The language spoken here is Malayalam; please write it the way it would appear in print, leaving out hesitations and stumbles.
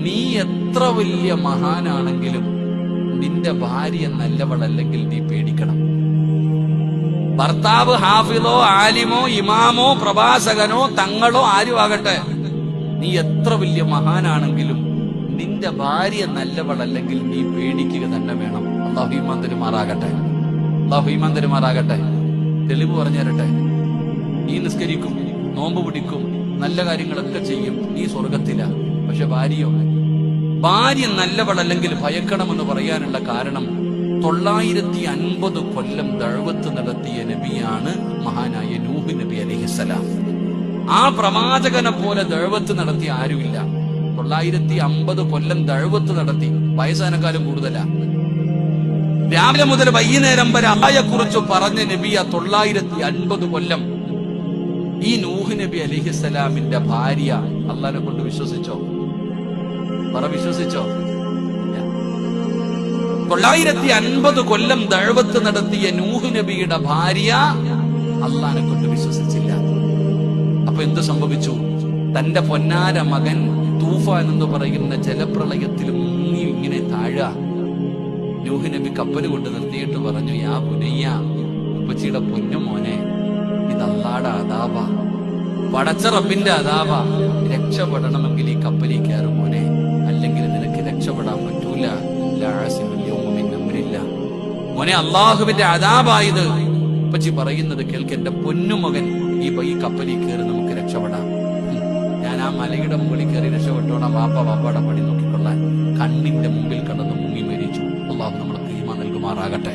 നീ എത്ര വലിയ മഹാനാണെങ്കിലും നിന്റെ ഭാര്യ നല്ലവളല്ലെങ്കിൽ നീ പേടിക്കണം. ഭർത്താവ് ഹാഫിളോ ആലിമോ ഇമാമോ പ്രഭാഷകനോ തങ്ങളോ ആരും ആകട്ടെ, നീ എത്ര വലിയ മഹാനാണെങ്കിലും നിന്റെ ഭാര്യ നല്ലവളല്ലെങ്കിൽ നീ പേടിക്കുക തന്നെ വേണം. അല്ലാഹു ഈമാൻ തരുമാറാകട്ടെ, അല്ലാഹു ഈമാൻ തരുമാറാകട്ടെ. തെളിവ് പറഞ്ഞു തരട്ടെ. നീ നിസ്കരിക്കും, നോമ്പ് പിടിക്കും, നല്ല കാര്യങ്ങളൊക്കെ ചെയ്യും, നീ സ്വർഗത്തില. പക്ഷെ ഭാര്യ നല്ലവളല്ലെങ്കിൽ ഭയക്കണമെന്ന് പറയാനുള്ള കാരണം 950 കൊല്ലം ദഅവത്ത് നടത്തിയ നബിയാണ് മഹാനായ നൂഹ് നബി അലൈഹിസ്സലാം. ആ പ്രവാചകനെ പോലെ ദഅവത്ത് നടത്തിയ ആരുമില്ല. 950 കൊല്ലം ദഅവത്ത് നടത്തി. വയസ്സാനക്കാലം കൂടുതലാ. രാവിലെ മുതൽ വൈകുന്നേരം വരെ അള്ളാഹയെക്കുറിച്ച് പറഞ്ഞ നബിയ 950 കൊല്ലം. ഈ നൂഹ് നബി അലൈഹിസ്സലാമിന്റെ ഭാര്യ അള്ളാഹിനെ കൊണ്ട് വിശ്വസിച്ചോ? വിശ്വസിച്ചോ? 950 കൊല്ലം ദഅവത്ത് നടത്തിയ നൂഹ് നബിയുടെ ഭാര്യ അള്ളാഹിനെ കൊണ്ട് വിശ്വസിച്ചില്ല. അപ്പൊ എന്ത് സംഭവിച്ചു? തന്റെ പൊന്നാര മകൻ തൂഫാൻ എന്ന് പറയുന്ന ജലപ്രളയത്തിൽ മുങ്ങി ഇങ്ങനെ താഴാ. നൂഹ് നബി കപ്പല് കൊണ്ട് നിർത്തിയിട്ട് പറഞ്ഞു, യാ പുനയ്യ, ഉപ്പച്ചിയുടെ പൊന്നു മോനെ, ഇത് അല്ലാഹുടെ അദാബ, പടച്ച റബ്ബിന്റെ അദാബ. രക്ഷപ്പെടണമെങ്കിൽ ഈ കപ്പലിൽ കയറും മോനെ, അല്ലെങ്കിൽ നിനക്ക് രക്ഷപ്പെടാൻ പറ്റൂല. മോനെ, അള്ളാഹുവിന്റെ അദാബായത്. ഉപ്പച്ചി പറയുന്നത് കേൾക്ക്, എന്റെ പൊന്നുമകൻ, ഈ കപ്പലിൽ കയറി നമുക്ക് രക്ഷപ്പെടാം. ഞാൻ ആ മലയുടെ മുകളിൽ കയറി രക്ഷപ്പെട്ടോണം, വാപ്പയുടെ പണി നോക്കിക്കൊള്ളാൻ. കണ്ണിന്റെ മുമ്പിൽ കടന്ന് മുങ്ങി മരിച്ചു. അള്ളാഹു നമ്മൾക്ക് ഈമാൻ നൽകുമാറാകട്ടെ.